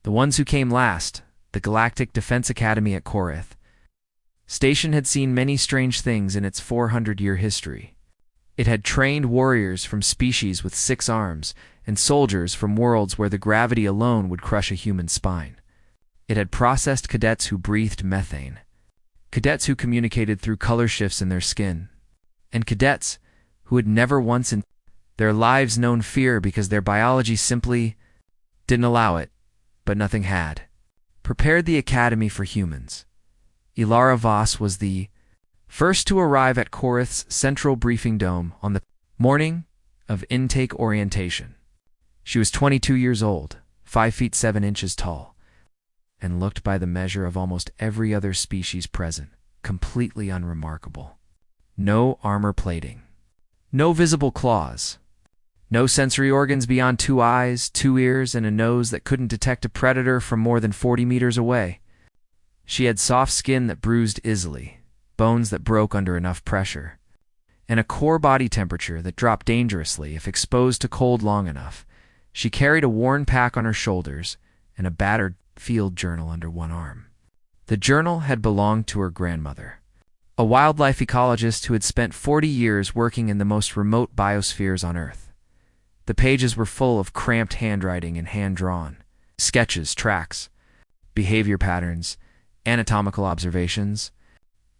The ones who came last, the Galactic Defense Academy at Korreth. Station had seen many strange things in its 400-year history. It had trained warriors from species with 6 arms and soldiers from worlds where the gravity alone would crush a human spine. It had processed cadets who breathed methane, cadets who communicated through color shifts in their skin, and cadets who had never once in their lives known fear because their biology simply didn't allow it, but nothing had. Prepared the academy for humans. Elara Voss was the first to arrive at Korreth's central briefing dome on the morning of intake orientation. She was 22 years old, 5 feet 7 inches tall, and looked by the measure of almost every other species present, completely unremarkable. No armor plating. No visible claws. No sensory organs beyond 2 eyes, 2 ears, and a nose that couldn't detect a predator from more than 40 meters away. She had soft skin that bruised easily, bones that broke under enough pressure, and a core body temperature that dropped dangerously if exposed to cold long enough. She carried a worn pack on her shoulders and a battered field journal under one arm. The journal had belonged to her grandmother, a wildlife ecologist who had spent 40 years working in the most remote biospheres on Earth. The pages were full of cramped handwriting and hand-drawn sketches, tracks, behavior patterns, anatomical observations.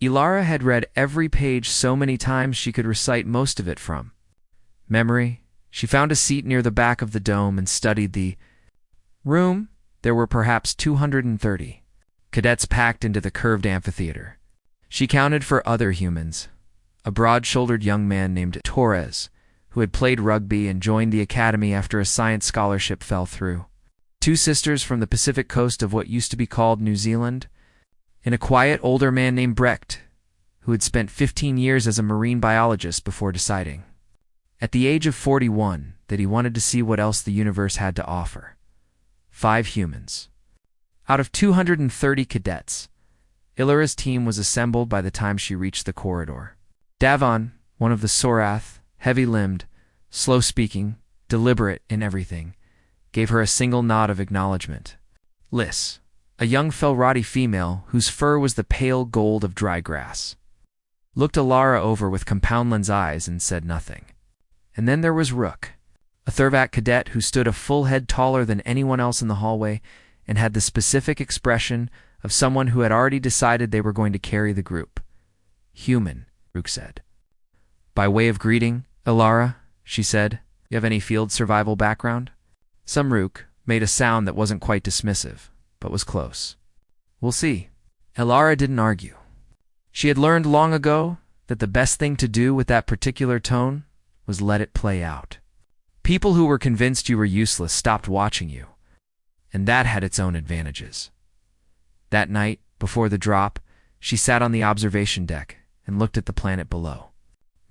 Elara had read every page so many times she could recite most of it from memory. She found a seat near the back of the dome and studied the room. There were perhaps 230 cadets packed into the curved amphitheater. She counted for other humans, a broad-shouldered young man named Torres, who had played rugby and joined the academy after a science scholarship fell through. 2 sisters from the Pacific coast of what used to be called New Zealand, and a quiet older man named Brecht, who had spent 15 years as a marine biologist before deciding, at the age of 41, that he wanted to see what else the universe had to offer. 5 humans. Out of 230 cadets, Ilara's team was assembled by the time she reached the corridor. Davon, one of the Sorath, heavy-limbed, slow-speaking, deliberate in everything, gave her a single nod of acknowledgement. Liz, a young Felrati female whose fur was the pale gold of dry grass, looked Elara over with compound lens eyes and said nothing. And then there was Rook, a Thurvat cadet who stood a full head taller than anyone else in the hallway and had the specific expression of someone who had already decided they were going to carry the group. Human, Rook said. By way of greeting, Elara, she said, you have any field survival background? Some Rook made a sound that wasn't quite dismissive, but was close. We'll see. Elara didn't argue. She had learned long ago that the best thing to do with that particular tone was let it play out. People who were convinced you were useless stopped watching you, and that had its own advantages. That night, before the drop, she sat on the observation deck and looked at the planet below.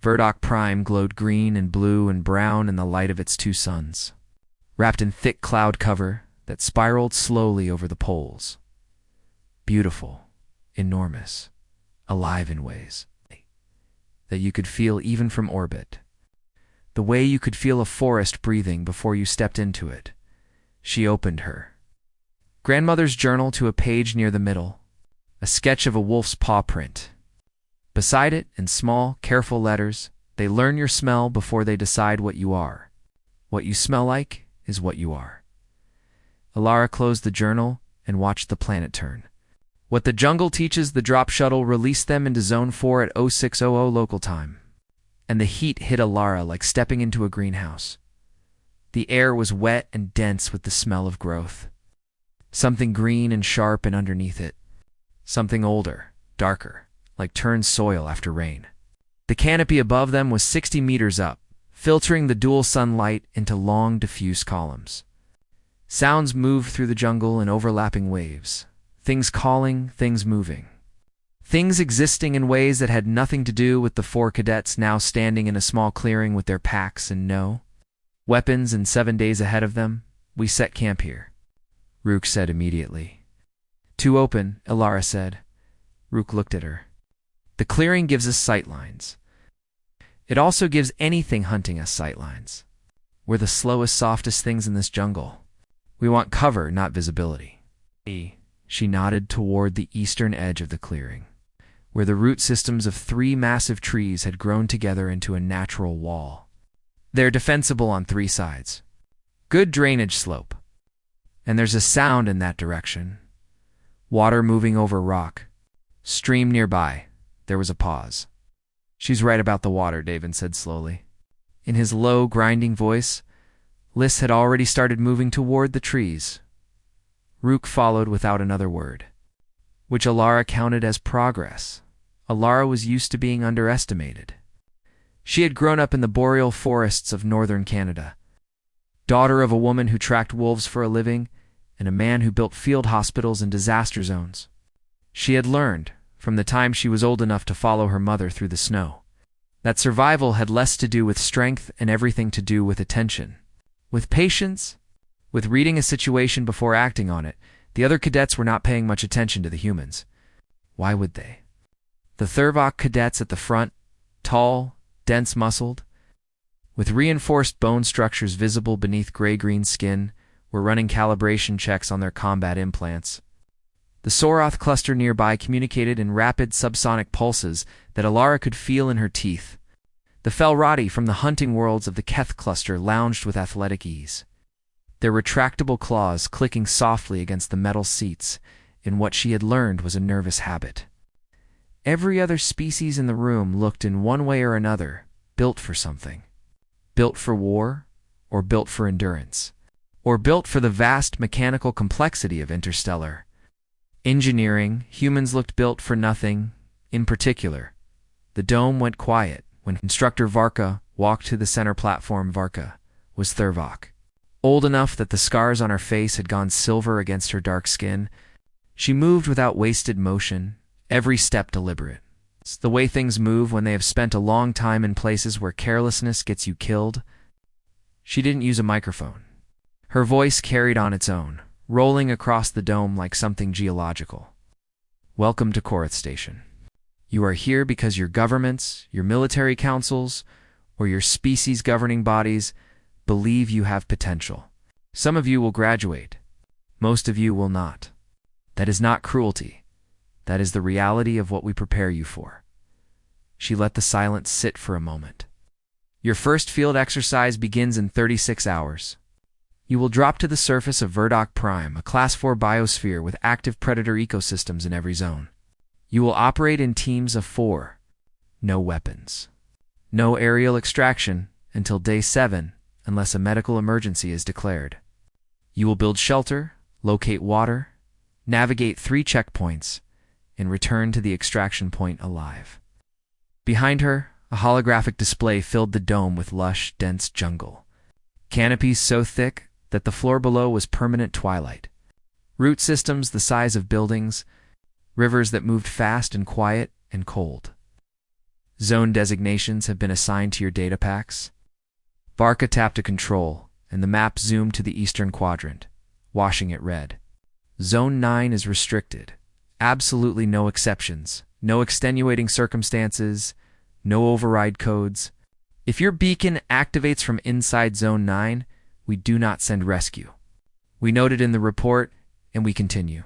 Vardek Prime glowed green and blue and brown in the light of its 2 suns, wrapped in thick cloud cover that spiraled slowly over the poles. Beautiful, enormous, alive in ways that you could feel even from orbit. The way you could feel a forest breathing before you stepped into it. She opened her grandmother's journal to a page near the middle, a sketch of a wolf's paw print. Beside it, in small, careful letters, they learn your smell before they decide what you are. What you smell like is what you are. Elara closed the journal and watched the planet turn. What the jungle teaches the drop shuttle released them into Zone 4 at 0600 local time, and the heat hit Elara like stepping into a greenhouse. The air was wet and dense with the smell of growth. Something green and sharp, and underneath it, something older, darker, like turned soil after rain. The canopy above them was 60 meters up, filtering the dual sunlight into long, diffuse columns. Sounds moved through the jungle in overlapping waves, things calling, things moving. Things existing in ways that had nothing to do with the 4 cadets now standing in a small clearing with their packs and weapons and 7 days ahead of them. We set camp here, Rook said immediately. Too open, Elara said. Rook looked at her. The clearing gives us sightlines. It also gives anything hunting us sightlines. We're the slowest, softest things in this jungle. We want cover, not visibility. She nodded toward the eastern edge of the clearing, where the root systems of 3 massive trees had grown together into a natural wall. They're defensible on 3 sides. Good drainage slope. And there's a sound in that direction. Water moving over rock. Stream nearby. There was a pause. She's right about the water, David said slowly. In his low, grinding voice, Lys had already started moving toward the trees. Rook followed without another word, which Elara counted as progress. Elara was used to being underestimated. She had grown up in the boreal forests of northern Canada, daughter of a woman who tracked wolves for a living and a man who built field hospitals in disaster zones. She had learned, from the time she was old enough to follow her mother through the snow, that survival had less to do with strength and everything to do with attention. With patience, with reading a situation before acting on it. The other cadets were not paying much attention to the humans. Why would they? The Thervok cadets at the front, tall, dense-muscled, with reinforced bone structures visible beneath gray-green skin, were running calibration checks on their combat implants. The Soroth cluster nearby communicated in rapid subsonic pulses that Elara could feel in her teeth. The Felrati from the hunting worlds of the Keth cluster lounged with athletic ease, their retractable claws clicking softly against the metal seats in what she had learned was a nervous habit. Every other species in the room looked in one way or another built for something. Built for war, or built for endurance, or built for the vast mechanical complexity of interstellar engineering. Humans looked built for nothing in particular. The dome went quiet when Instructor Varka walked to the center platform. Varka was Thervok. Old enough that the scars on her face had gone silver against her dark skin, she moved without wasted motion, every step deliberate. It's the way things move when they have spent a long time in places where carelessness gets you killed. She didn't use a microphone. Her voice carried on its own, rolling across the dome like something geological. Welcome to Korreth Station. You are here because your governments, your military councils, or your species governing bodies believe you have potential. Some of you will graduate. Most of you will not. That is not cruelty. That is the reality of what we prepare you for. She let the silence sit for a moment. Your first field exercise begins in 36 hours. You will drop to the surface of Vardek Prime, a Class 4 biosphere with active predator ecosystems in every zone. You will operate in teams of 4. No weapons. No aerial extraction until day 7, unless a medical emergency is declared. You will build shelter, locate water, navigate 3 checkpoints, and return to the extraction point alive. Behind her, a holographic display filled the dome with lush, dense jungle. Canopies so thick that the floor below was permanent twilight. Root systems the size of buildings, rivers that moved fast and quiet and cold. Zone designations have been assigned to your data packs. Varka tapped a control, and the map zoomed to the eastern quadrant, washing it red. Zone 9 is restricted. Absolutely no exceptions, no extenuating circumstances, no override codes. If your beacon activates from inside Zone 9, we do not send rescue. We noted in the report, and we continue.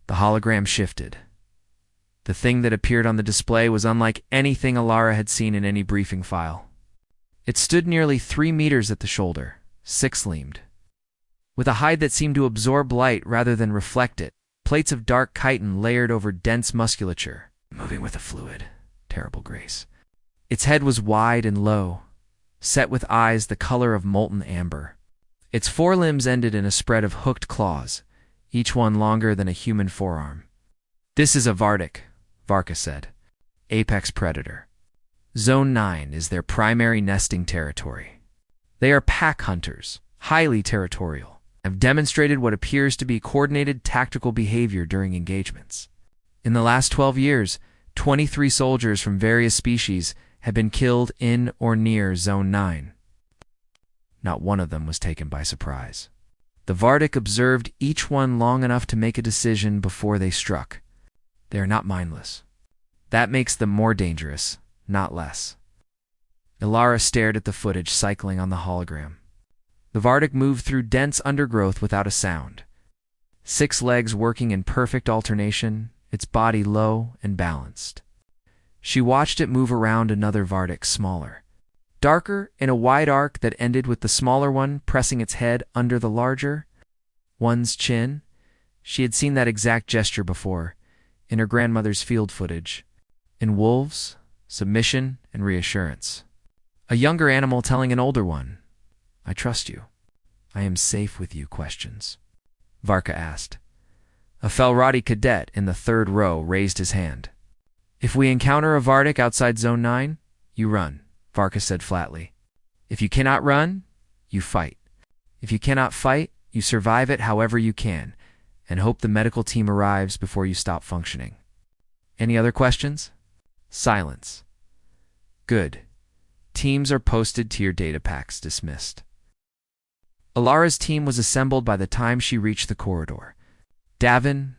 The hologram shifted. The thing that appeared on the display was unlike anything Elara had seen in any briefing file. It stood nearly 3 meters at the shoulder, 6-limbed. With a hide that seemed to absorb light rather than reflect it, plates of dark chitin layered over dense musculature, moving with a fluid, terrible grace. Its head was wide and low, set with eyes the color of molten amber. Its 4 limbs ended in a spread of hooked claws, each one longer than a human forearm. This is a Vardek, Varka said. Apex predator. Zone 9 is their primary nesting territory. They are pack hunters, highly territorial, have demonstrated what appears to be coordinated tactical behavior during engagements. In the last 12 years, 23 soldiers from various species have been killed in or near Zone 9. Not one of them was taken by surprise. The Vardek observed each one long enough to make a decision before they struck. They are not mindless. That makes them more dangerous, not less. Elara stared at the footage cycling on the hologram. The Vardek moved through dense undergrowth without a sound. 6 legs working in perfect alternation, its body low and balanced. She watched it move around another Vardek smaller, darker in a wide arc that ended with the smaller one pressing its head under the larger one's chin. She had seen that exact gesture before, in her grandmother's field footage. In wolves, submission and reassurance. A younger animal telling an older one, "I trust you. I am safe with you." Questions. Varka asked. A Felrati cadet in the 3rd row raised his hand. "If we encounter a Vardek outside Zone 9, you run," Varka said flatly. "If you cannot run, you fight. If you cannot fight, you survive it however you can, and hope the medical team arrives before you stop functioning." Any other questions? Silence. Good. Teams are posted to your data packs. Dismissed. Elara's team was assembled by the time she reached the corridor. Davin,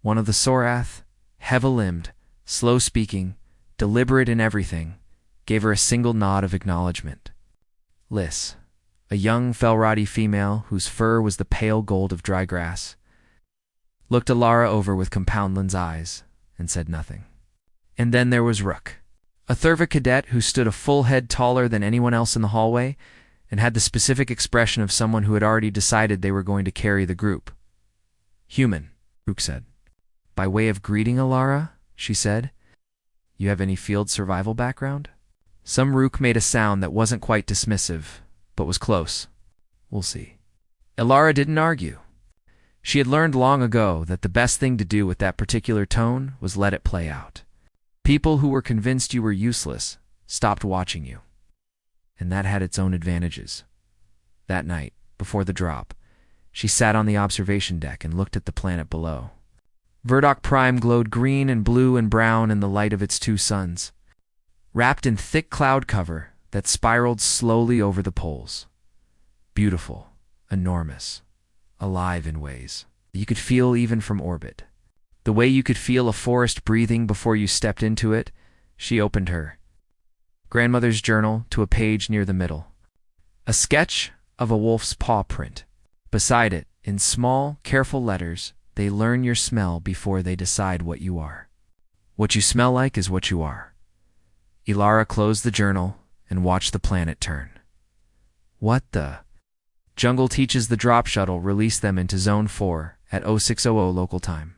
one of the Sorath, heavy-limbed, slow-speaking, deliberate in everything, gave her a single nod of acknowledgement. Liz, a young Felrati female whose fur was the pale gold of dry grass, looked Elara over with Compoundland's eyes and said nothing. And then there was Rook, a Thurva cadet who stood a full head taller than anyone else in the hallway and had the specific expression of someone who had already decided they were going to carry the group. "Human," Rook said. "By way of greeting, Elara," she said, "you have any field survival background?" Some Rook made a sound that wasn't quite dismissive, but was close. "We'll see." Elara didn't argue. She had learned long ago that the best thing to do with that particular tone was let it play out. People who were convinced you were useless stopped watching you. And that had its own advantages. That night, before the drop, she sat on the observation deck and looked at the planet below. Vardek Prime glowed green and blue and brown in the light of its 2 suns, wrapped in thick cloud cover that spiraled slowly over the poles. Beautiful, enormous, alive in ways you could feel even from orbit. The way you could feel a forest breathing before you stepped into it. She opened her grandmother's journal to a page near the middle. A sketch of a wolf's paw print. Beside it, in small, careful letters, "They learn your smell before they decide what you are. What you smell like is what you are." Elara closed the journal and watched the planet turn. What the? Jungle teaches the drop shuttle released them into Zone 4 at 0600 local time.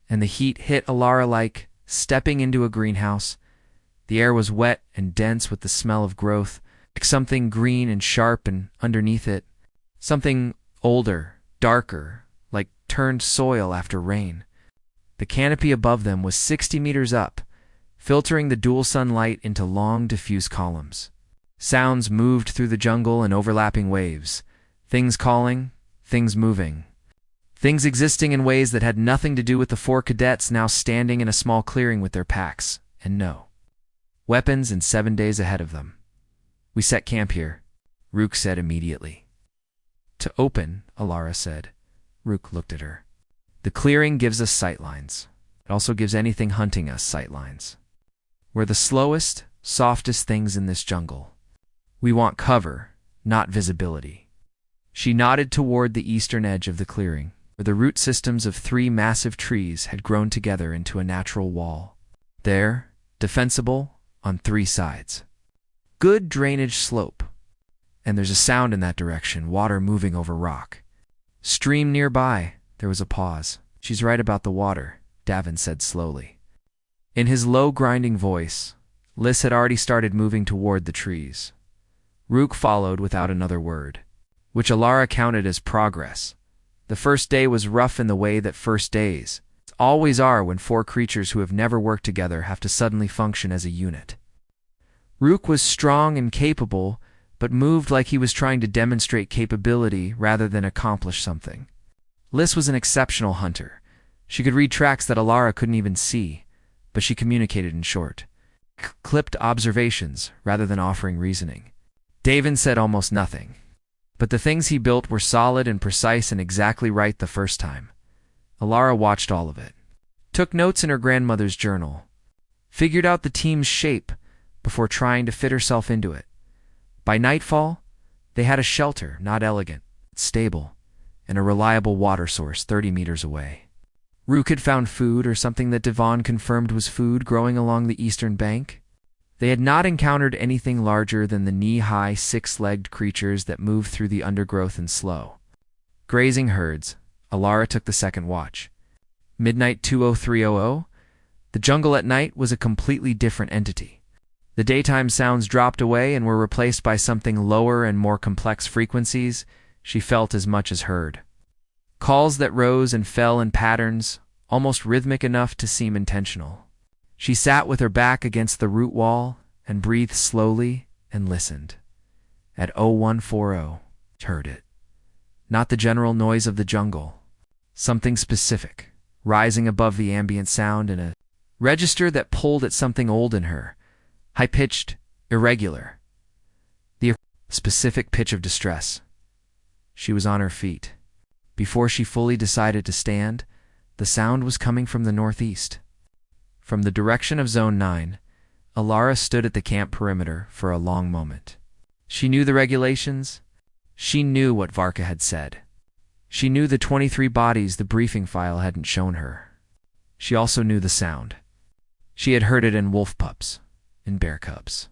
And the heat hit Elara like stepping into a greenhouse. The air was wet and dense with the smell of growth, like something green and sharp, and underneath it, something older, darker, like turned soil after rain. The canopy above them was 60 meters up, filtering the dual sunlight into long, diffuse columns. Sounds moved through the jungle in overlapping waves, things calling, things moving. Things existing in ways that had nothing to do with the 4 cadets now standing in a small clearing with their packs, and no weapons and 7 days ahead of them. "We set camp here," Rook said immediately. "To open," Elara said. Rook looked at her. "The clearing gives us sightlines. It also gives anything hunting us sightlines. We're the slowest, softest things in this jungle. We want cover, not visibility." She nodded toward the eastern edge of the clearing, where the root systems of 3 massive trees had grown together into a natural wall. There, defensible, on 3 sides. Good drainage slope. And there's a sound in that direction, water moving over rock. Stream nearby. There was a pause. "She's right about the water," Davin said slowly. In his low, grinding voice, Liz had already started moving toward the trees. Rook followed without another word, which Elara counted as progress. The first day was rough in the way that first days always are when 4 creatures who have never worked together have to suddenly function as a unit. Rook was strong and capable, but moved like he was trying to demonstrate capability rather than accomplish something. Liz was an exceptional hunter. She could read tracks that Elara couldn't even see, but she communicated in short, clipped observations rather than offering reasoning. Davin said almost nothing, but the things he built were solid and precise and exactly right the first time. Elara watched all of it, took notes in her grandmother's journal, figured out the team's shape before trying to fit herself into it. By nightfall, They had a shelter, not elegant, stable, and a reliable water source 30 meters away. Rook had found food, or something that Devon confirmed was food, growing along the eastern bank. They had not encountered anything larger than the knee-high, six-legged creatures that moved through the undergrowth and slow. Grazing herds, Elara took the second watch. Midnight 20300. The jungle at night was a completely different entity. The daytime sounds dropped away and were replaced by something lower and more complex frequencies she felt as much as heard. Calls that rose and fell in patterns, almost rhythmic enough to seem intentional. She sat with her back against the root wall and breathed slowly and listened. At 0140, heard it. Not the general noise of the jungle. Something specific, rising above the ambient sound in a register that pulled at something old in her. High-pitched, irregular. The specific pitch of distress. She was on her feet. Before she fully decided to stand, the sound was coming from the northeast. From the direction of Zone 9, Elara stood at the camp perimeter for a long moment. She knew the regulations. She knew what Vardek had said. She knew the 23 bodies the briefing file hadn't shown her. She also knew the sound. She had heard it in wolf pups, in bear cubs,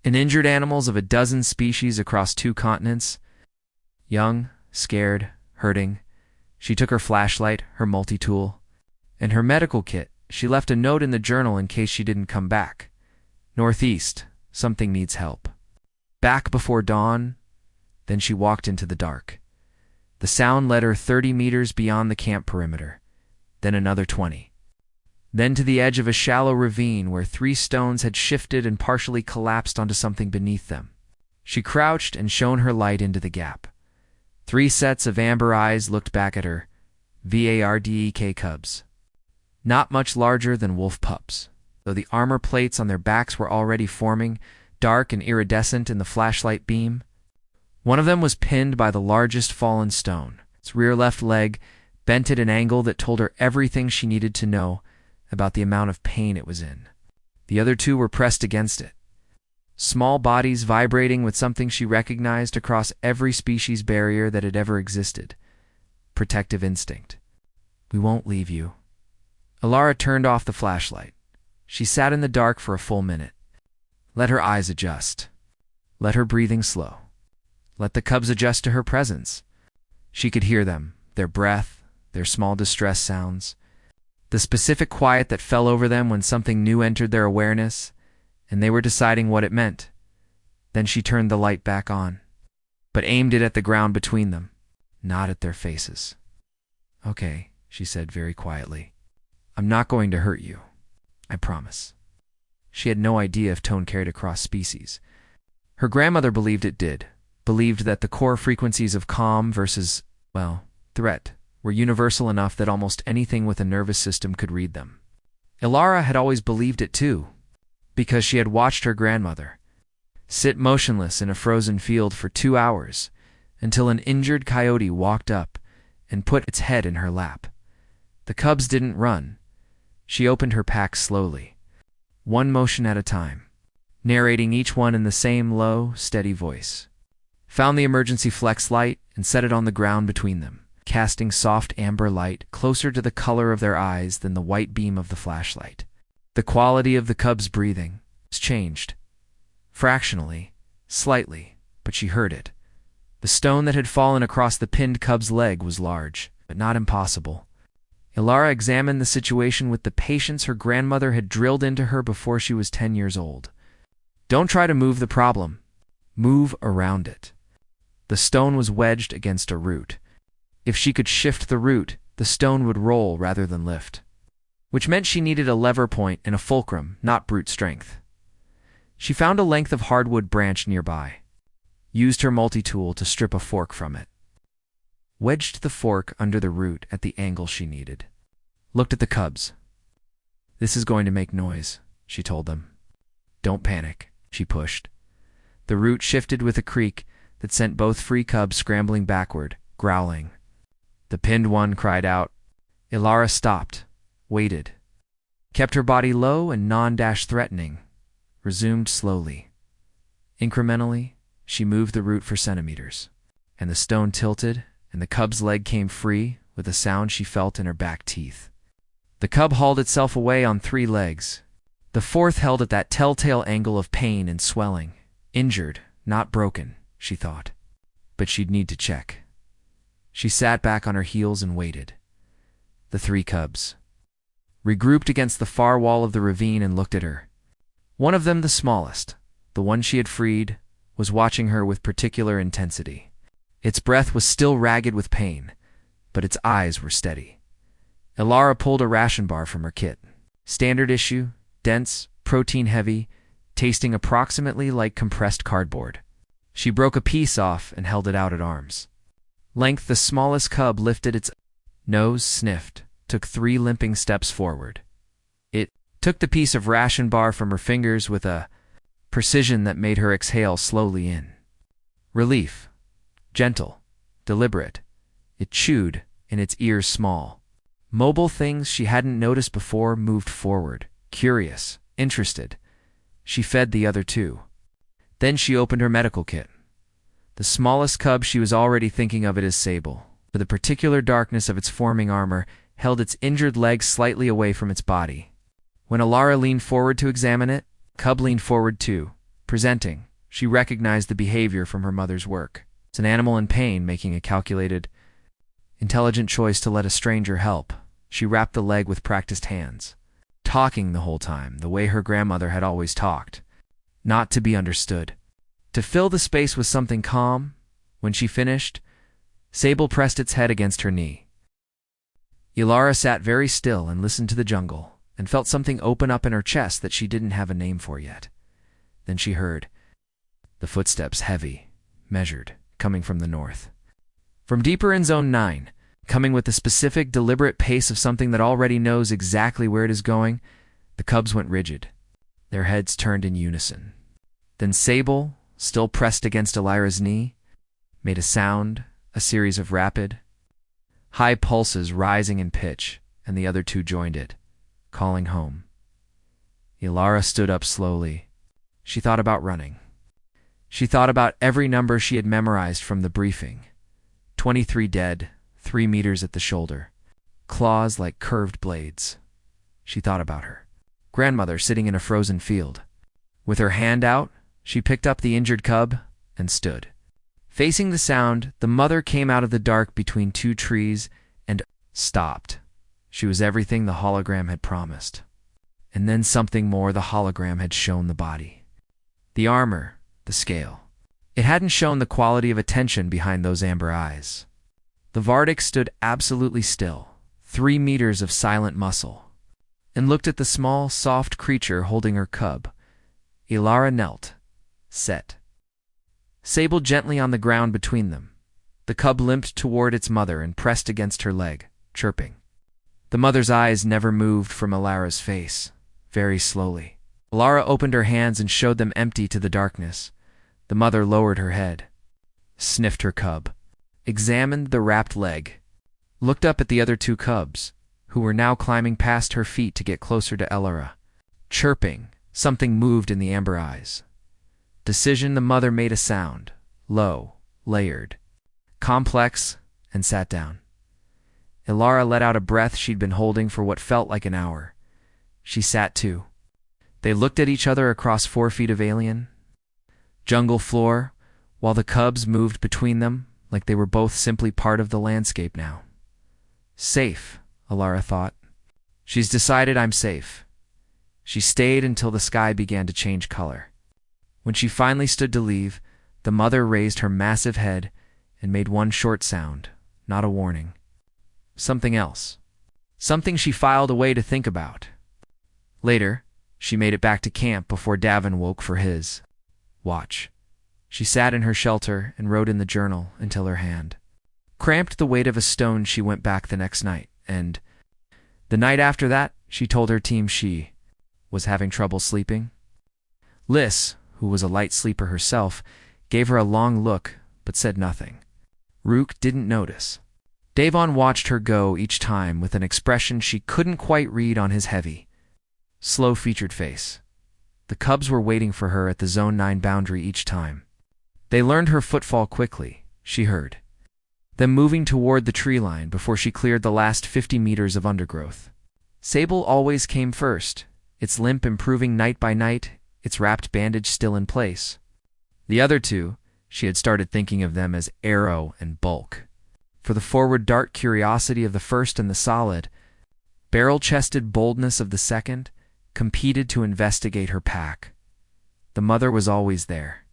in injured animals of a dozen species across 2 continents. Young, scared, hurting, she took her flashlight, her multi-tool, and her medical kit. She left a note in the journal in case she didn't come back. Northeast, something needs help. Back before dawn, then she walked into the dark. The sound led her 30 meters beyond the camp perimeter, then another 20. Then to the edge of a shallow ravine where 3 stones had shifted and partially collapsed onto something beneath them. She crouched and shone her light into the gap. 3 sets of amber eyes looked back at her, Vardek cubs. Not much larger than wolf pups, though the armor plates on their backs were already forming, dark and iridescent in the flashlight beam. One of them was pinned by the largest fallen stone, its rear left leg bent at an angle that told her everything she needed to know about the amount of pain it was in. The other 2 were pressed against it. Small bodies vibrating with something she recognized across every species barrier that had ever existed. Protective instinct. We won't leave you. Elara turned off the flashlight. She sat in the dark for a full minute. Let her eyes adjust. Let her breathing slow. Let the cubs adjust to her presence. She could hear them, their breath, their small distress sounds, the specific quiet that fell over them when something new entered their awareness, and they were deciding what it meant. Then she turned the light back on, but aimed it at the ground between them, not at their faces. Okay, she said very quietly. I'm not going to hurt you. I promise. She had no idea if tone carried across species. Her grandmother believed it did, believed that the core frequencies of calm versus, well, threat were universal enough that almost anything with a nervous system could read them. Elara had always believed it too, because she had watched her grandmother sit motionless in a frozen field for 2 hours until an injured coyote walked up and put its head in her lap. The cubs didn't run. She opened her pack slowly, 1 motion at a time, narrating each one in the same low, steady voice. Found the emergency flex light and set it on the ground between them, casting soft amber light closer to the color of their eyes than the white beam of the flashlight. The quality of the cub's breathing was changed. Fractionally, slightly, but she heard it. The stone that had fallen across the pinned cub's leg was large, but not impossible. Elara examined the situation with the patience her grandmother had drilled into her before she was 10 years old. Don't try to move the problem. Move around it. The stone was wedged against a root. If she could shift the root, the stone would roll rather than lift, which meant she needed a lever point and a fulcrum, not brute strength. She found a length of hardwood branch nearby, used her multi-tool to strip a fork from it, wedged the fork under the root at the angle she needed, looked at the cubs. This is going to make noise, she told them. Don't panic, she pushed. The root shifted with a creak that sent both free cubs scrambling backward, growling. The pinned one cried out. Elara stopped, waited, kept her body low and non-threatening, resumed slowly. Incrementally, She moved the root for centimeters, and the stone tilted, and the cub's leg came free with a sound she felt in her back teeth. The cub hauled itself away on 3 legs. The 4th held at that telltale angle of pain and swelling. Injured, not broken, she thought. But she'd need to check. She sat back on her heels and waited. The 3 cubs regrouped against the far wall of the ravine and looked at her. One of them, the smallest, the one she had freed, was watching her with particular intensity. Its breath was still ragged with pain, but its eyes were steady. Elara pulled a ration bar from her kit. Standard issue, dense, protein-heavy, tasting approximately like compressed cardboard. She broke a piece off and held it out at arm's length. The smallest cub lifted its nose, sniffed, took 3 limping steps forward. It took the piece of ration bar from her fingers with a precision that made her exhale slowly in relief. Gentle, deliberate. It chewed, and its ears small. Mobile things she hadn't noticed before moved forward, curious, interested. She fed the other 2. Then she opened her medical kit. The smallest cub, she was already thinking of it as Sable, for the particular darkness of its forming armor held its injured leg slightly away from its body. When Elara leaned forward to examine it, cub leaned forward too, presenting. She recognized the behavior from her mother's work. It's an animal in pain making a calculated, intelligent choice to let a stranger help. She wrapped the leg with practiced hands, talking the whole time, the way her grandmother had always talked, not to be understood. To fill the space with something calm, when she finished, Sable pressed its head against her knee. Elara sat very still and listened to the jungle, and felt something open up in her chest that she didn't have a name for yet. Then she heard the footsteps, heavy, measured, coming from the north. From deeper in Zone 9, coming with the specific, deliberate pace of something that already knows exactly where it is going, the cubs went rigid. Their heads turned in unison. Then Sable, still pressed against Elara's knee, made a sound, a series of rapid, high pulses rising in pitch, and the other 2 joined it, calling home. Elara stood up slowly. She thought about running. She thought about every number she had memorized from the briefing. 23 dead, 3 meters at the shoulder, claws like curved blades. She thought about her grandmother sitting in a frozen field. With her hand out, she picked up the injured cub and stood. Facing the sound, the mother came out of the dark between 2 trees and stopped. She was everything the hologram had promised. And then something more. The hologram had shown the body, the armor, the scale. It hadn't shown the quality of attention behind those amber eyes. The Vardek stood absolutely still, 3 meters of silent muscle, and looked at the small, soft creature holding her cub. Elara knelt, set Sable gently on the ground between them. The cub limped toward its mother and pressed against her leg, chirping. The mother's eyes never moved from Elara's face, very slowly. Elara opened her hands and showed them empty to the darkness. The mother lowered her head, sniffed her cub, examined the wrapped leg, looked up at the other 2 cubs, who were now climbing past her feet to get closer to Elara. Chirping, something moved in the amber eyes. Decision. The mother made a sound, low, layered, complex, and sat down. Elara let out a breath she'd been holding for what felt like an hour. She sat too. They looked at each other across 4 feet of alien jungle floor, while the cubs moved between them like they were both simply part of the landscape now. Safe, Elara thought. She's decided I'm safe. She stayed until the sky began to change color. When she finally stood to leave, the mother raised her massive head and made one short sound, not a warning. Something else. Something she filed away to think about. Later, she made it back to camp before Davin woke for his watch. She sat in her shelter and wrote in the journal until her hand cramped the weight of a stone. She went back the next night, and the night after that, she told her team she was having trouble sleeping. Liz, who was a light sleeper herself, gave her a long look but said nothing. Rook didn't notice. Davon watched her go each time with an expression she couldn't quite read on his heavy, slow-featured face. The cubs were waiting for her at the Zone 9 boundary each time. They learned her footfall quickly, she heard them moving toward the tree line before she cleared the last 50 meters of undergrowth. Sable always came first, its limp improving night by night, its wrapped bandage still in place. The other two, she had started thinking of them as Arrow and Bulk. For the forward dart curiosity of the first and the solid, barrel-chested boldness of the second, competed to investigate her pack. The mother was always there.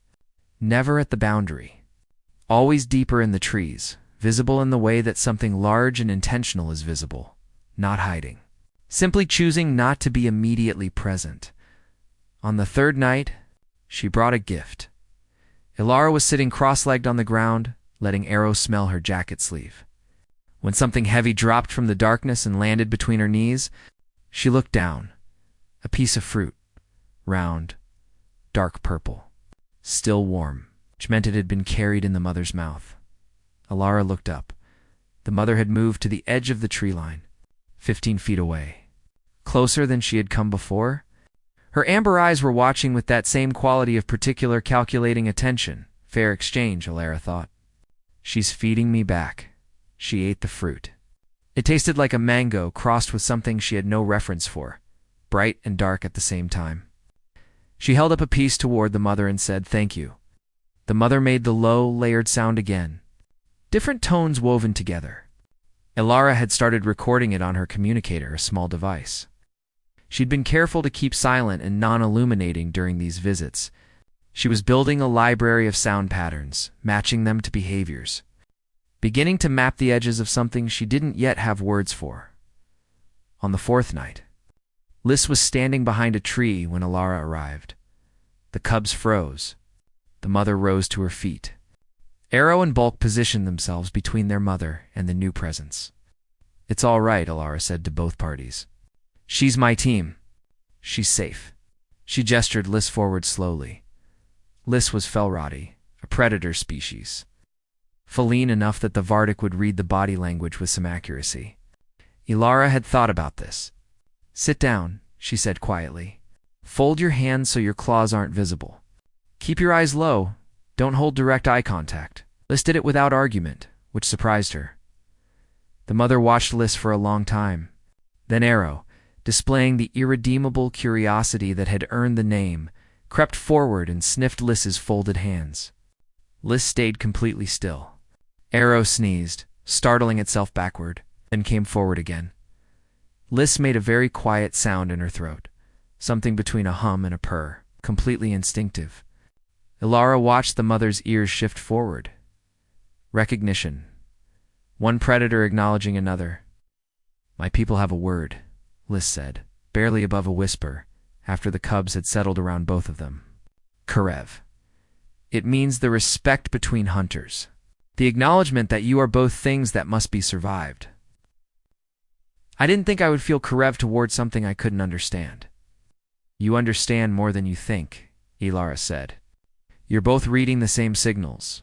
Never at the boundary. Always deeper in the trees, visible in the way that something large and intentional is visible, not hiding. Simply choosing not to be immediately present. On the third night, she brought a gift. Elara was sitting cross-legged on the ground, letting Arrow smell her jacket sleeve. When something heavy dropped from the darkness and landed between her knees, she looked down. A piece of fruit, round, dark purple, still warm, which meant it had been carried in the mother's mouth. Elara looked up. The mother had moved to the edge of the tree line, 15 feet away. Closer than she had come before. Her amber eyes were watching with that same quality of particular calculating attention. Fair exchange, Elara thought. She's feeding me back. She ate the fruit. It tasted like a mango crossed with something she had no reference for, bright and dark at the same time. She held up a piece toward the mother and said, "Thank you." The mother made the low, layered sound again. Different tones woven together. Elara had started recording it on her communicator, a small device. She'd been careful to keep silent and non-illuminating during these visits. She was building a library of sound patterns, matching them to behaviors, beginning to map the edges of something she didn't yet have words for. On the fourth night, Lys was standing behind a tree when Elara arrived. The cubs froze. The mother rose to her feet. Arrow and Bulk positioned themselves between their mother and the new presence. "It's all right," Elara said to both parties. "She's my team. She's safe." She gestured Lys forward slowly. Lys was Felrati, a predator species. Feline enough that the Vardek would read the body language with some accuracy. Elara had thought about this. "Sit down," she said quietly. "Fold your hands so your claws aren't visible. Keep your eyes low. Don't hold direct eye contact." Lys did it without argument, which surprised her. The mother watched Lys for a long time. Then Arrow, displaying the irredeemable curiosity that had earned the name, crept forward and sniffed Lys's folded hands. Lys stayed completely still. Arrow sneezed, startling itself backward, then came forward again. Lys made a very quiet sound in her throat, something between a hum and a purr, completely instinctive. Elara watched the mother's ears shift forward. Recognition. One predator acknowledging another. "My people have a word," Lys said, barely above a whisper, after the cubs had settled around both of them. "Korreth. It means the respect between hunters. The acknowledgement that you are both things that must be survived. I didn't think I would feel Korreth toward something I couldn't understand." "You understand more than you think," Elara said. "You're both reading the same signals."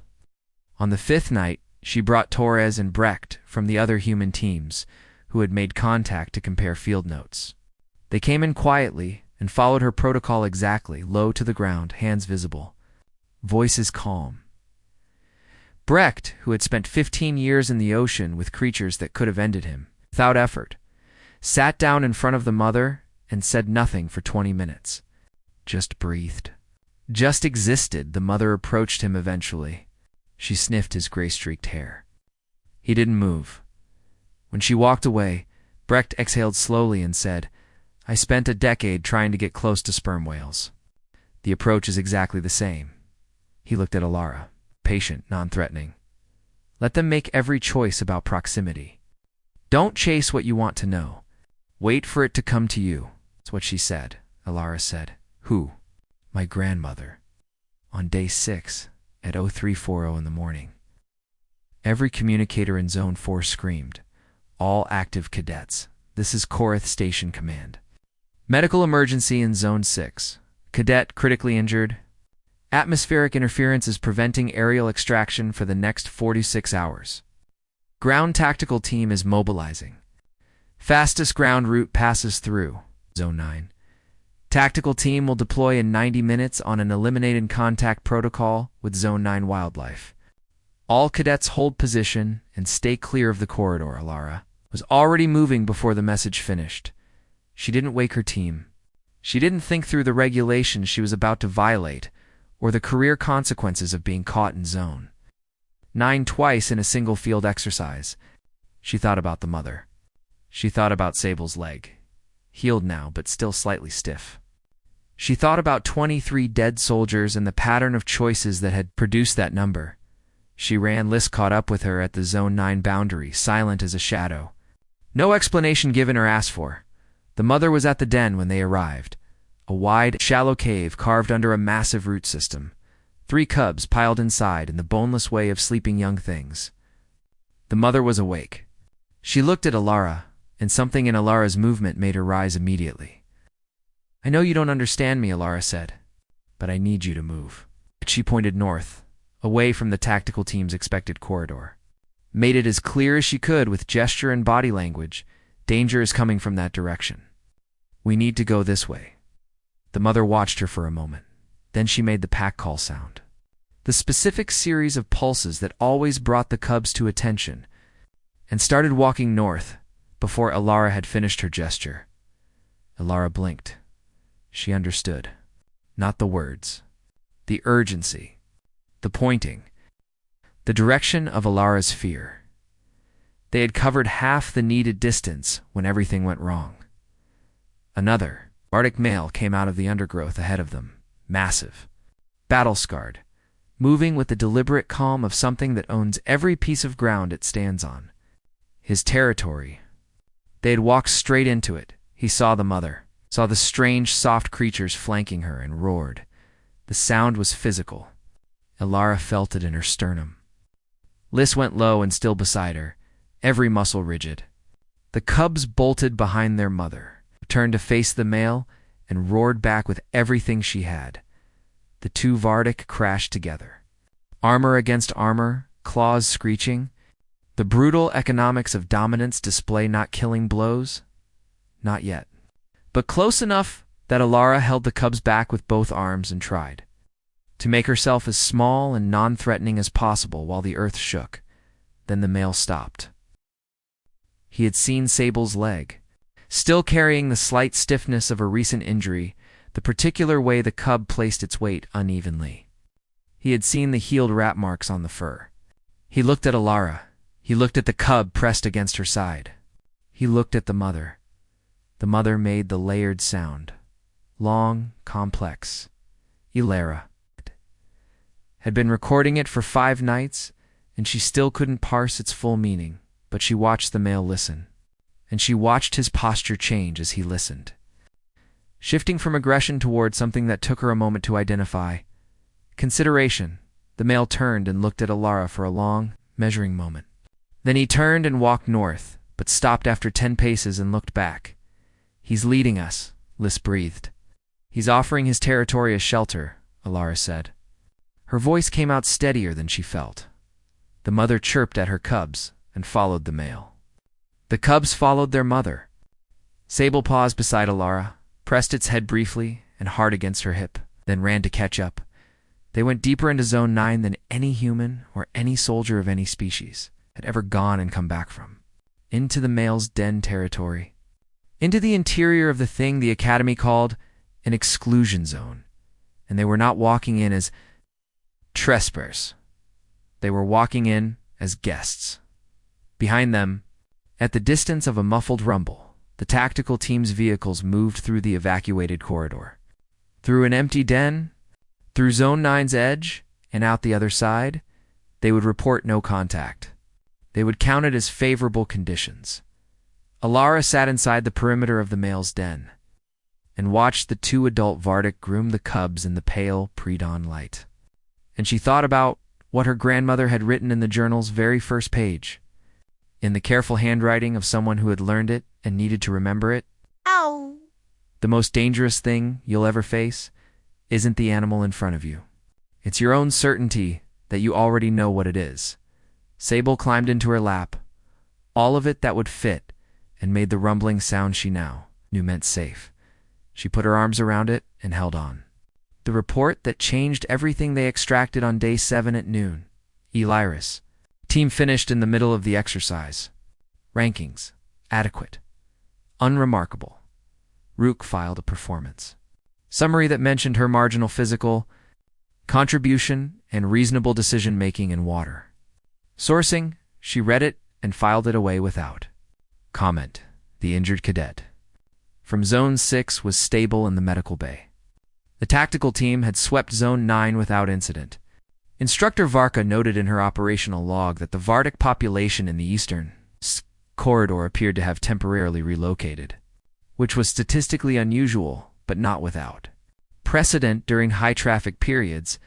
On the fifth night, she brought Torres and Brecht from the other human teams, who had made contact to compare field notes. They came in quietly and followed her protocol exactly, low to the ground, hands visible. Voices calm. Brecht, who had spent 15 years in the ocean with creatures that could have ended him, without effort, sat down in front of the mother and said nothing for 20 minutes. Just breathed. Just existed. The mother approached him eventually. She sniffed his gray-streaked hair. He didn't move. When she walked away, Brecht exhaled slowly and said, "I spent a decade trying to get close to sperm whales. The approach is exactly the same." He looked at Elara, patient, non-threatening. "Let them make every choice about proximity. Don't chase what you want to know. Wait for it to come to you." That's what she said, Elara said. "Who?" "My grandmother. On day 6, at 0340 in the morning." Every communicator in Zone 4 screamed. "All active cadets. This is Korreth Station Command. Medical emergency in Zone 6. Cadet critically injured. Atmospheric interference is preventing aerial extraction for the next 46 hours. Ground tactical team is mobilizing. Fastest ground route passes through Zone 9. Tactical team will deploy in 90 minutes on an eliminated contact protocol with Zone 9 wildlife. All cadets hold position and stay clear of the corridor. Elara was already moving before the message finished. She didn't wake her team. She didn't think through the regulations she was about to violate or the career consequences of being caught in Zone 9 twice in a single field exercise. She thought about the mother. She thought about Sable's leg, healed now but still slightly stiff. She thought about 23 dead soldiers and the pattern of choices that had produced that number. She ran. Liz caught up with her at the Zone 9 boundary, silent as a shadow. No explanation given or asked for. The mother was at the den when they arrived. A wide, shallow cave carved under a massive root system. 3 cubs piled inside in the boneless way of sleeping young things. The mother was awake. She looked at Elara, and something in Elara's movement made her rise immediately. "I know you don't understand me," Elara said, "but I need you to move." She pointed north, away from the tactical team's expected corridor. Made it as clear as she could with gesture and body language. Danger is coming from that direction. We need to go this way. The mother watched her for a moment. Then she made the pack call sound. The specific series of pulses that always brought the cubs to attention, and started walking north before Elara had finished her gesture. Elara blinked. She understood. Not the words. The urgency. The pointing. The direction of Elara's fear. They had covered half the needed distance when everything went wrong. Another, Vardek male came out of the undergrowth ahead of them, massive, battle-scarred, moving with the deliberate calm of something that owns every piece of ground it stands on. His territory. They had walked straight into it. He saw the mother, saw the strange, soft creatures flanking her, and roared. The sound was physical. Elara felt it in her sternum. Liz went low and still beside her, every muscle rigid. The cubs bolted behind their mother, turned to face the male, and roared back with everything she had. The 2 Vardek crashed together. Armor against armor, claws screeching. The brutal economics of dominance display, not killing blows. Not yet. But close enough that Elara held the cubs back with both arms and tried to make herself as small and non-threatening as possible while the earth shook. Then the male stopped. He had seen Sable's leg, still carrying the slight stiffness of a recent injury, the particular way the cub placed its weight unevenly. He had seen the healed rat marks on the fur. He looked at Elara. He looked at the cub pressed against her side. He looked at the mother. The mother made the layered sound. Long, complex. Elara had been recording it for 5 nights, and she still couldn't parse its full meaning, but she watched the male listen. And she watched his posture change as he listened, shifting from aggression toward something that took her a moment to identify. Consideration. The male turned and looked at Elara for a long, measuring moment. Then he turned and walked north, but stopped after 10 paces and looked back. "He's leading us," Liz breathed. "He's offering his territory as shelter," Elara said. Her voice came out steadier than she felt. The mother chirped at her cubs and followed the male. The cubs followed their mother. Sable paused beside Elara, pressed its head briefly and hard against her hip, then ran to catch up. They went deeper into Zone 9 than any human or any soldier of any species had ever gone and come back from. Into the male's den territory. Into the interior of the thing the Academy called an exclusion zone. And they were not walking in as trespassers. They were walking in as guests. Behind them, at the distance of a muffled rumble, the tactical team's vehicles moved through the evacuated corridor. Through an empty den, through Zone 9's edge, and out the other side, they would report no contact. They would count it as favorable conditions. Elara sat inside the perimeter of the male's den and watched the 2 adult Vardek groom the cubs in the pale pre-dawn light. And she thought about what her grandmother had written in the journal's very first page, in the careful handwriting of someone who had learned it and needed to remember it. Ow! The most dangerous thing you'll ever face isn't the animal in front of you. It's your own certainty that you already know what it is. Sable climbed into her lap, all of it that would fit, and made the rumbling sound she now knew meant safe. She put her arms around it and held on. The report that changed everything they extracted on day 7 at noon. Elara. Team finished in the middle of the exercise. Rankings. Adequate. Unremarkable. Rook filed a performance summary that mentioned her marginal physical contribution and reasonable decision-making in water. Sourcing, she read it and filed it away without comment. The injured cadet from Zone 6 was stable in the medical bay. The tactical team had swept Zone 9 without incident. Instructor Varka noted in her operational log that the Vardek population in the eastern corridor appeared to have temporarily relocated, which was statistically unusual, but not without precedent. During high-traffic periods,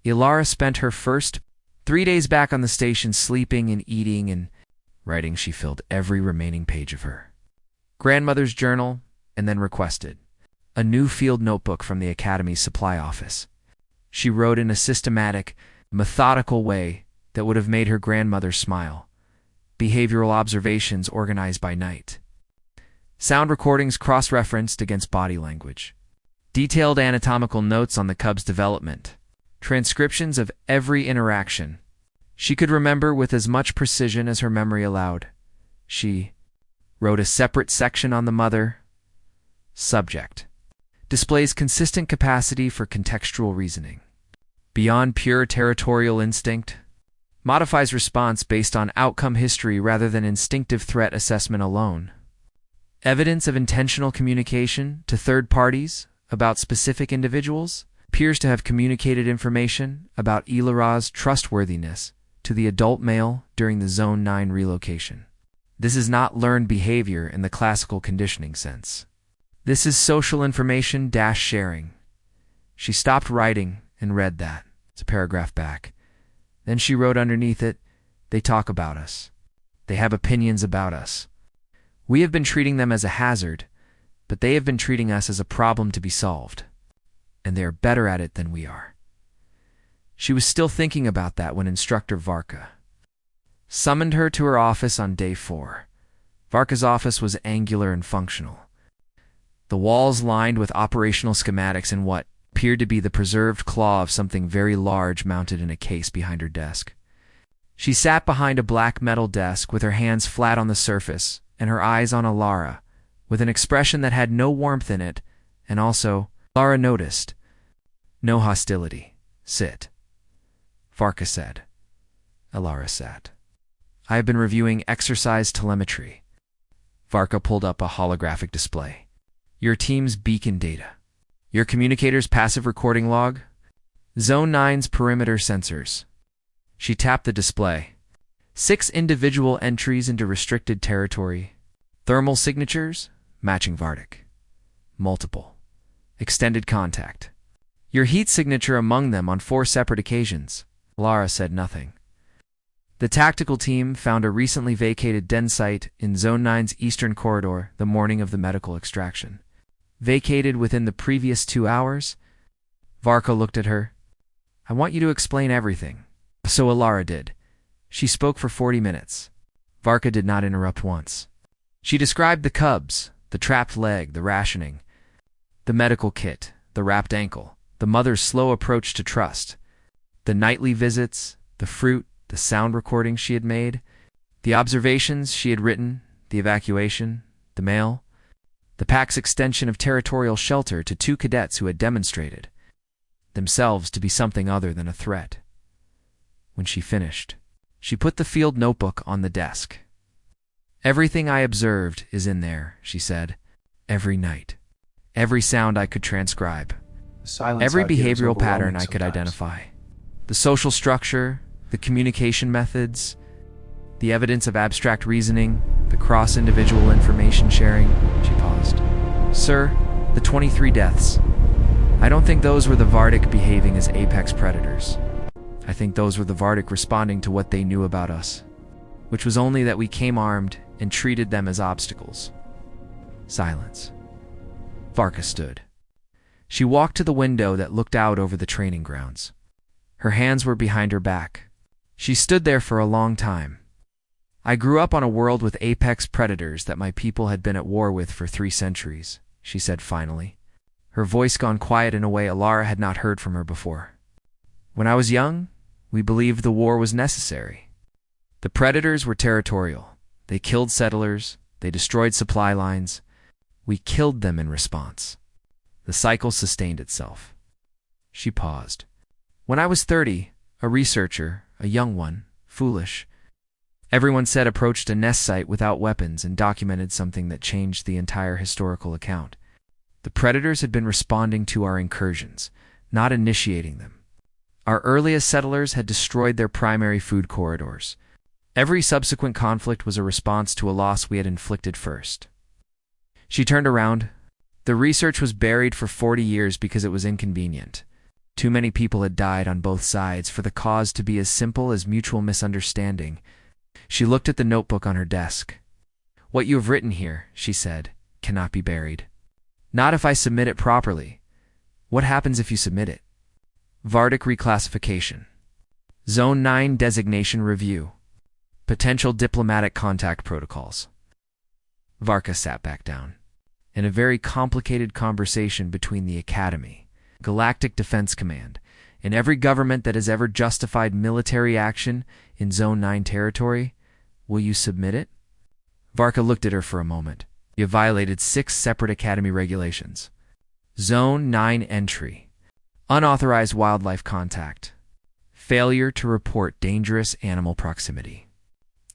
Elara spent her first 3 days back on the station sleeping and eating and writing. She filled every remaining page of her grandmother's journal and then requested a new field notebook from the Academy's supply office. She wrote in a systematic, methodical way that would have made her grandmother smile. Behavioral observations organized by night. Sound recordings cross-referenced against body language. Detailed anatomical notes on the cub's development. Transcriptions of every interaction. She could remember with as much precision as her memory allowed. She wrote a separate section on the mother. Subject. Displays consistent capacity for contextual reasoning. Beyond pure territorial instinct. Modifies response based on outcome history rather than instinctive threat assessment alone. Evidence of intentional communication to third parties about specific individuals. Appears to have communicated information about Elara's trustworthiness to the adult male during the Zone 9 relocation. This is not learned behavior in the classical conditioning sense. This is social information sharing. She stopped writing and read that. It's a paragraph back. Then she wrote underneath it, they talk about us. They have opinions about us. We have been treating them as a hazard, but they have been treating us as a problem to be solved. And they are better at it than we are. She was still thinking about that when Instructor Varka summoned her to her office on day 4. Varka's office was angular and functional. The walls lined with operational schematics and what appeared to be the preserved claw of something very large mounted in a case behind her desk. She sat behind a black metal desk with her hands flat on the surface and her eyes on Elara, with an expression that had no warmth in it, and also, Elara noticed, no hostility. Sit. Varka said. Elara sat. I have been reviewing exercise telemetry. Varka pulled up a holographic display. Your team's beacon data. Your communicator's passive recording log. Zone 9's perimeter sensors. She tapped the display. 6 individual entries into restricted territory. Thermal signatures, matching Vardek. Multiple. Extended contact. Your heat signature among them on 4 separate occasions. Elara said nothing. The tactical team found a recently vacated den site in Zone 9's eastern corridor the morning of the medical extraction. Vacated within the previous 2 hours? Varka looked at her. I want you to explain everything. So Elara did. She spoke for 40 minutes. Varka did not interrupt once. She described the cubs, the trapped leg, the rationing, the medical kit, the wrapped ankle, the mother's slow approach to trust, the nightly visits, the fruit, the sound recordings she had made, the observations she had written, the evacuation, the mail, the pack's extension of territorial shelter to 2 cadets who had demonstrated themselves to be something other than a threat. When she finished, she put the field notebook on the desk. Everything I observed is in there, she said. Every night. Every sound I could transcribe. Every behavioral pattern I could identify. The social structure, the communication methods, the evidence of abstract reasoning, the cross-individual information sharing. She paused. Sir, the 23 deaths. I don't think those were the Vardek behaving as apex predators. I think those were the Vardek responding to what they knew about us, which was only that we came armed and treated them as obstacles. Silence. Varka stood. She walked to the window that looked out over the training grounds. Her hands were behind her back. She stood there for a long time. I grew up on a world with apex predators that my people had been at war with for 3 centuries, she said finally. her voice gone quiet in a way Elara had not heard from her before. "When I was young, we believed the war was necessary. The predators were territorial. They killed settlers. They destroyed supply lines. We killed them in response. The cycle sustained itself." She paused. "When I was 30, a researcher, a young one, foolish, everyone said approached a nest site without weapons and documented something that changed the entire historical account. The predators had been responding to our incursions, not initiating them. Our earliest settlers had destroyed their primary food corridors. Every subsequent conflict was a response to a loss we had inflicted first." She turned around. "The research was buried for 40 years because it was inconvenient. Too many people had died on both sides for the cause to be as simple as mutual misunderstanding." She looked at the notebook on her desk. "What you have written here," she said, "cannot be buried. Not if I submit it properly." "What happens if you submit it?" "Vardek reclassification. Zone 9 designation review. Potential diplomatic contact protocols." Varka sat back down. In a very complicated conversation between the Academy, Galactic Defense Command, and every government that has ever justified military action in Zone 9 territory, will you submit it? Varka looked at her for a moment. "You violated 6 separate Academy regulations. Zone 9 entry. Unauthorized wildlife contact. Failure to report dangerous animal proximity.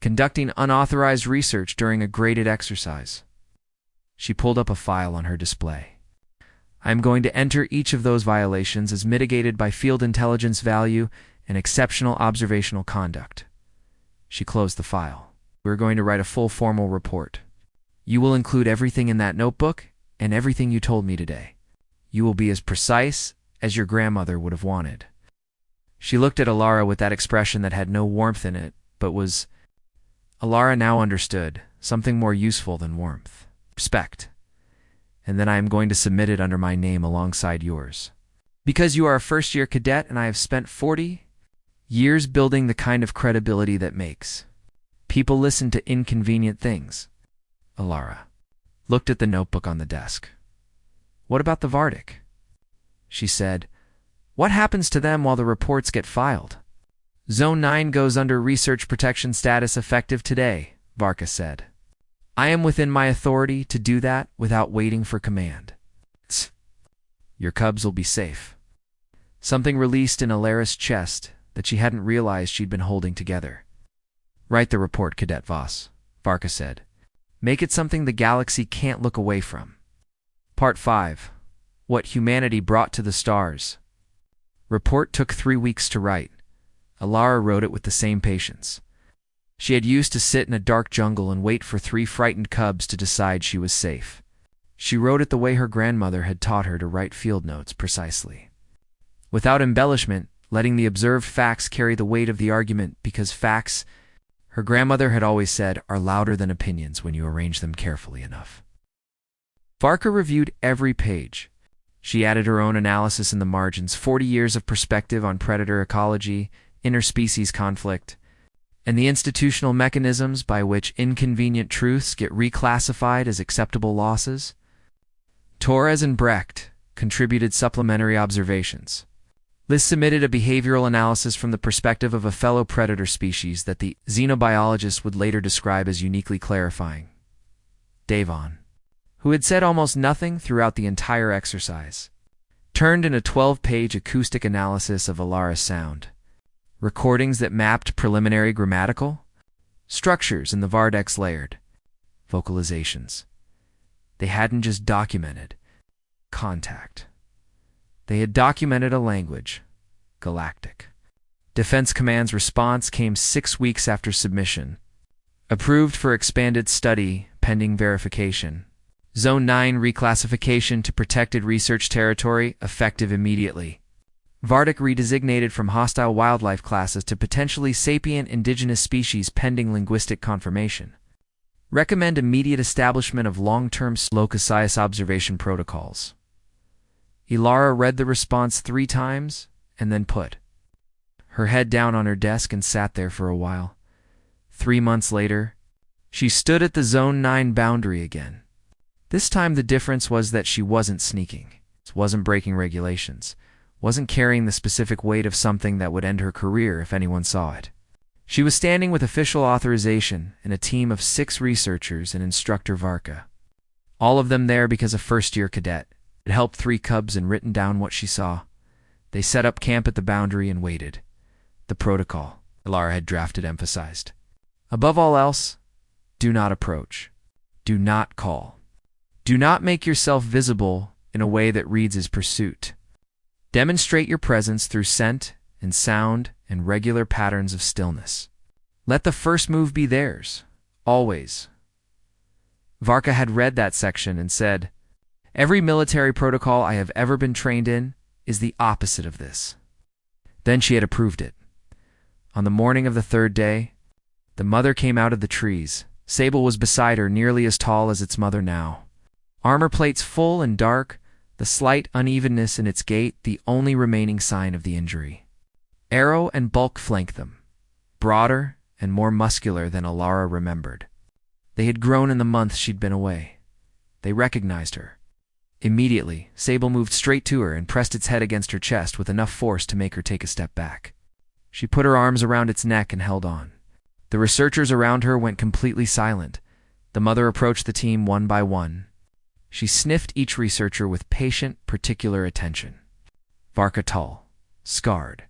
Conducting unauthorized research during a graded exercise." She pulled up a file on her display. "I am going to enter each of those violations as mitigated by field intelligence value and exceptional observational conduct." She closed the file. "We are going to write a full formal report. You will include everything in that notebook and everything you told me today. You will be as precise as your grandmother would have wanted." She looked at Elara with that expression that had no warmth in it, but was... Elara now understood something more useful than warmth. Respect. "And then I am going to submit it under my name alongside yours. Because you are a first-year cadet and I have spent 40 years building the kind of credibility that makes people listen to inconvenient things." Elara looked at the notebook on the desk. "What about the Vardek?" She said, "What happens to them while the reports get filed?" "Zone 9 goes under research protection status effective today," Varka said. "I am within my authority to do that without waiting for command. Your cubs will be safe." Something released in Elara's chest that she hadn't realized she'd been holding together. "Write the report, Cadet Voss," Varka said. "Make it something the galaxy can't look away from." Part 5. What Humanity Brought to the Stars. Report took 3 weeks to write. Elara wrote it with the same patience. She had used to sit in a dark jungle and wait for 3 frightened cubs to decide she was safe. She wrote it the way her grandmother had taught her to write field notes precisely. Without embellishment, letting the observed facts carry the weight of the argument because facts, her grandmother had always said, are louder than opinions when you arrange them carefully enough. Varka reviewed every page. She added her own analysis in the margins, 40 years of perspective on predator ecology, interspecies conflict, and the institutional mechanisms by which inconvenient truths get reclassified as acceptable losses. Torres and Brecht contributed supplementary observations. Liz submitted a behavioral analysis from the perspective of a fellow predator species that the xenobiologist would later describe as uniquely clarifying. Davon, who had said almost nothing throughout the entire exercise, turned in a 12-page acoustic analysis of Elara's sound. Recordings that mapped preliminary grammatical structures in the Vardek's layered vocalizations. They hadn't just documented contact. They had documented a language, Galactic. Defense Command's response came 6 weeks after submission. Approved for expanded study, pending verification. Zone 9 reclassification to protected research territory, effective immediately. Vardek redesignated from hostile wildlife classes to potentially sapient indigenous species pending linguistic confirmation. Recommend immediate establishment of long-term locusius observation protocols. Elara read the response 3 times and then put her head down on her desk and sat there for a while. 3 months later, she stood at the Zone 9 boundary again. This time the difference was that she wasn't sneaking. wasn't breaking regulations, wasn't carrying the specific weight of something that would end her career if anyone saw it. She was standing with official authorization and a team of 6 researchers and instructor Vardek. All of them there because a first-year cadet had helped 3 cubs and written down what she saw. They set up camp at the boundary and waited. The protocol Elara had drafted emphasized. Above all else, do not approach. Do not call. Do not make yourself visible in a way that reads as pursuit. Demonstrate your presence through scent and sound and regular patterns of stillness. Let the first move be theirs, always. Vardek had read that section and said, "Every military protocol I have ever been trained in is the opposite of this." Then she had approved it. On the morning of the 3rd day, the mother came out of the trees. Sable was beside her, nearly as tall as its mother now. Armor plates full and dark, the slight unevenness in its gait the only remaining sign of the injury. Arrow and bulk flanked them, broader and more muscular than Elara remembered. They had grown in the months she'd been away. They recognized her. Immediately, Sable moved straight to her and pressed its head against her chest with enough force to make her take a step back. She put her arms around its neck and held on. The researchers around her went completely silent. The mother approached the team one by one. She sniffed each researcher with patient, particular attention. Vardek, tall, scarred,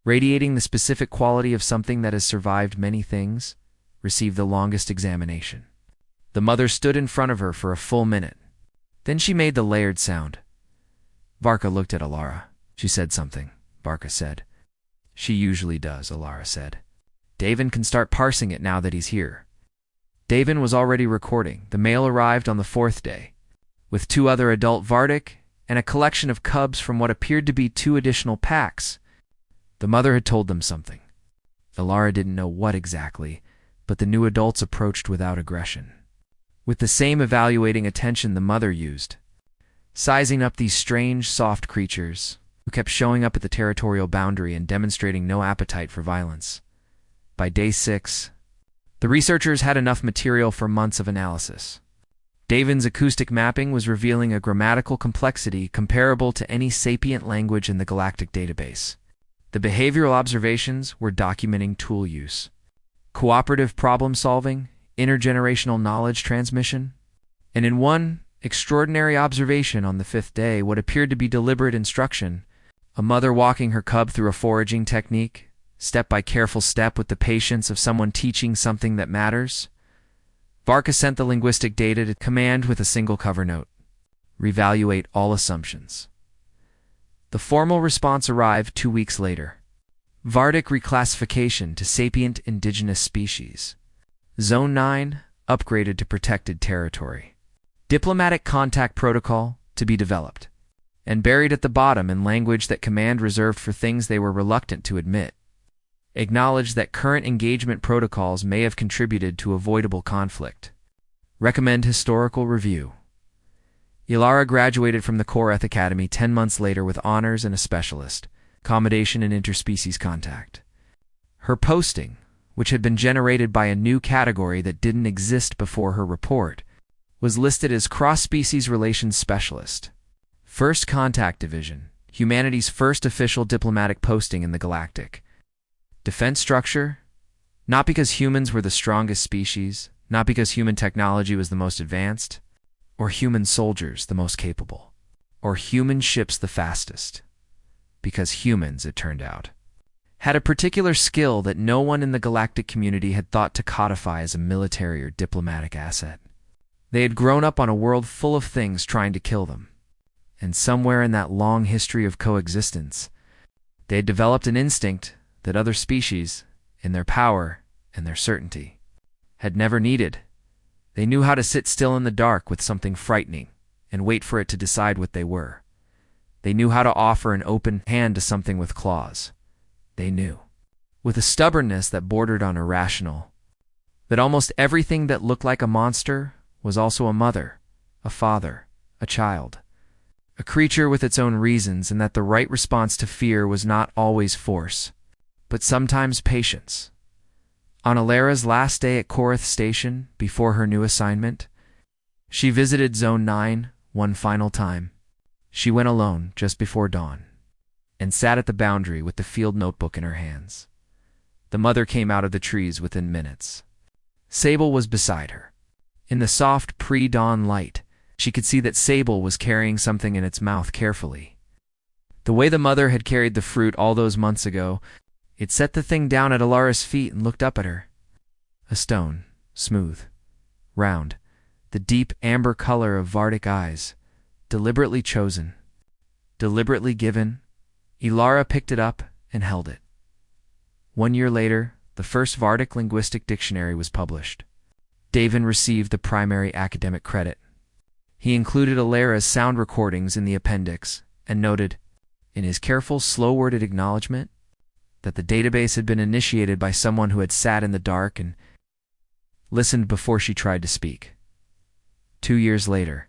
radiating the specific quality of something that has survived many things, received the longest examination. The mother stood in front of her for a full minute. Then she made the layered sound. Vardek looked at Elara. She said something, Vardek said. She usually does, Elara said. Davin can start parsing it now that he's here. Davin was already recording. The mail arrived on the 4th day, with 2 other adult Vardek and a collection of cubs from what appeared to be 2 additional packs. The mother had told them something. Elara didn't know what exactly, but the new adults approached without aggression, with the same evaluating attention the mother used, sizing up these strange, soft creatures who kept showing up at the territorial boundary and demonstrating no appetite for violence. By day 6, the researchers had enough material for months of analysis. Davin's acoustic mapping was revealing a grammatical complexity comparable to any sapient language in the Galactic database. The behavioral observations were documenting tool use, cooperative problem-solving, intergenerational knowledge transmission, and in one extraordinary observation on the 5th day, what appeared to be deliberate instruction, a mother walking her cub through a foraging technique, step by careful step with the patience of someone teaching something that matters. Vardek sent the linguistic data to command with a single cover note. Reevaluate all assumptions. The formal response arrived 2 weeks later. Vardek reclassification to sapient indigenous species. Zone 9 upgraded to protected territory. Diplomatic contact protocol to be developed. And buried at the bottom in language that command reserved for things they were reluctant to admit. Acknowledge that current engagement protocols may have contributed to avoidable conflict. Recommend historical review. Elara graduated from the Korreth Academy 10 months later with honors and a specialist, accommodation and interspecies contact. Her posting, which had been generated by a new category that didn't exist before her report, was listed as Cross-Species Relations Specialist. First Contact Division, humanity's first official diplomatic posting in the Galactic. Defense structure? Not because humans were the strongest species, not because human technology was the most advanced, or human soldiers the most capable, or human ships the fastest. Because humans, it turned out, had a particular skill that no one in the galactic community had thought to codify as a military or diplomatic asset. They had grown up on a world full of things trying to kill them. And somewhere in that long history of coexistence, they had developed an instinct that other species, in their power and their certainty, had never needed. They knew how to sit still in the dark with something frightening and wait for it to decide what they were. They knew how to offer an open hand to something with claws. They knew, with a stubbornness that bordered on irrational, that almost everything that looked like a monster was also a mother, a father, a child, a creature with its own reasons, and that the right response to fear was not always force, but sometimes patience. On Elara's last day at Korreth Station, before her new assignment, she visited Zone 9 one final time. She went alone just before dawn and sat at the boundary with the field notebook in her hands. The mother came out of the trees within minutes. Sable was beside her. In the soft pre-dawn light, she could see that Sable was carrying something in its mouth carefully. The way the mother had carried the fruit all those months ago, it set the thing down at Elara's feet and looked up at her. A stone, smooth, round, the deep amber color of Vardek eyes, deliberately chosen, deliberately given. Elara picked it up and held it. 1 year later, the first Vardek linguistic dictionary was published. Davin received the primary academic credit. He included Elara's sound recordings in the appendix and noted, in his careful, slow-worded acknowledgement, that the database had been initiated by someone who had sat in the dark and listened before she tried to speak. 2 years later,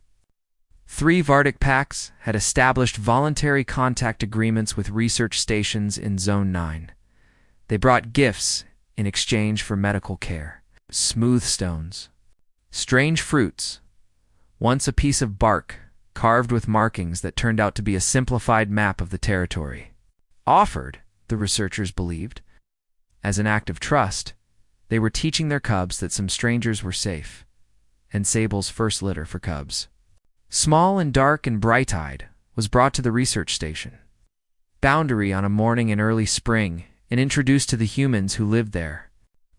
3 Vardek packs had established voluntary contact agreements with research stations in Zone 9. They brought gifts in exchange for medical care. Smooth stones, strange fruits, once a piece of bark carved with markings that turned out to be a simplified map of the territory. Offered, the researchers believed, as an act of trust, they were teaching their cubs that some strangers were safe, and Sable's first litter for cubs, small and dark and bright-eyed, was brought to the research station. Boundary on a morning in early spring and introduced to the humans who lived there.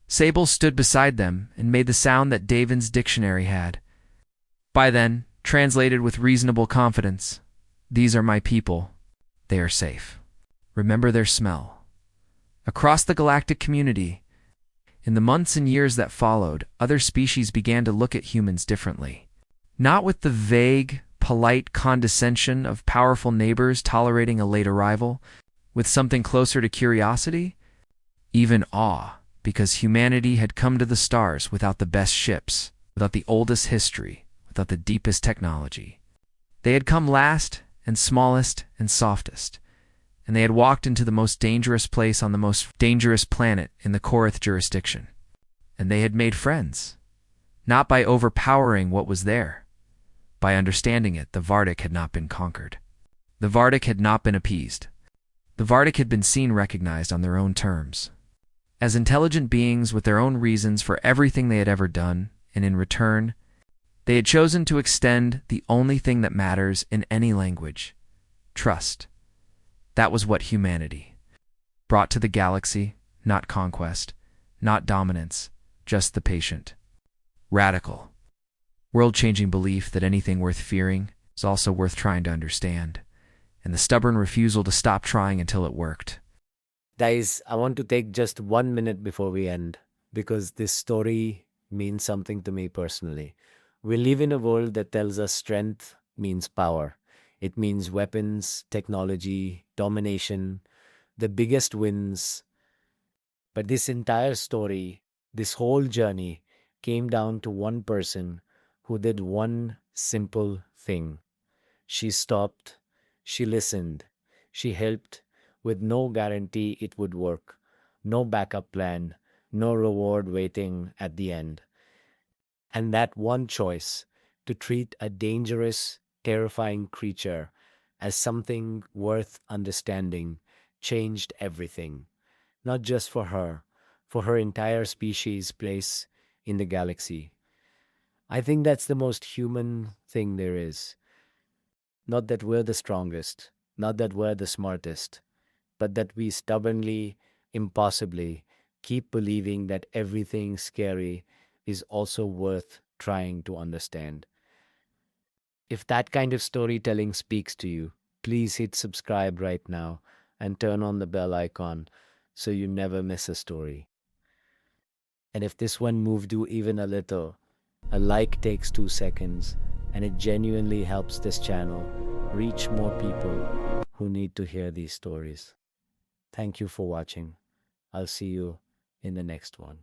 Sable stood beside them and made the sound that Davin's dictionary had. By then, translated with reasonable confidence, "These are my people. They are safe. Remember their smell." Across the galactic community, in the months and years that followed, other species began to look at humans differently. Not with the vague, polite condescension of powerful neighbors tolerating a late arrival, with something closer to curiosity, even awe, because humanity had come to the stars without the best ships, without the oldest history, without the deepest technology. They had come last and smallest and softest, and they had walked into the most dangerous place on the most dangerous planet in the Korreth jurisdiction. And they had made friends, not by overpowering what was there. By understanding it, the Vardek had not been conquered. The Vardek had not been appeased. The Vardek had been seen recognized on their own terms, as intelligent beings with their own reasons for everything they had ever done, and in return, they had chosen to extend the only thing that matters in any language: trust. That was what humanity brought to the galaxy, not conquest, not dominance, just the patient, radical, world-changing belief that anything worth fearing is also worth trying to understand, and the stubborn refusal to stop trying until it worked. Guys, I want to take just 1 minute before we end, because this story means something to me personally. We live in a world that tells us strength means power. It means weapons, technology, domination, the biggest wins. But this entire story, this whole journey, came down to one person who did one simple thing. She stopped, she listened, she helped, with no guarantee it would work, no backup plan, no reward waiting at the end. And that one choice, to treat a dangerous, terrifying creature as something worth understanding, changed everything. Not just for her entire species' place in the galaxy. I think that's the most human thing there is. Not that we're the strongest, not that we're the smartest, but that we stubbornly, impossibly keep believing that everything scary is also worth trying to understand. If that kind of storytelling speaks to you, please hit subscribe right now and turn on the bell icon so you never miss a story. And if this one moved you even a little, a like takes 2 seconds and it genuinely helps this channel reach more people who need to hear these stories. Thank you for watching. I'll see you in the next one.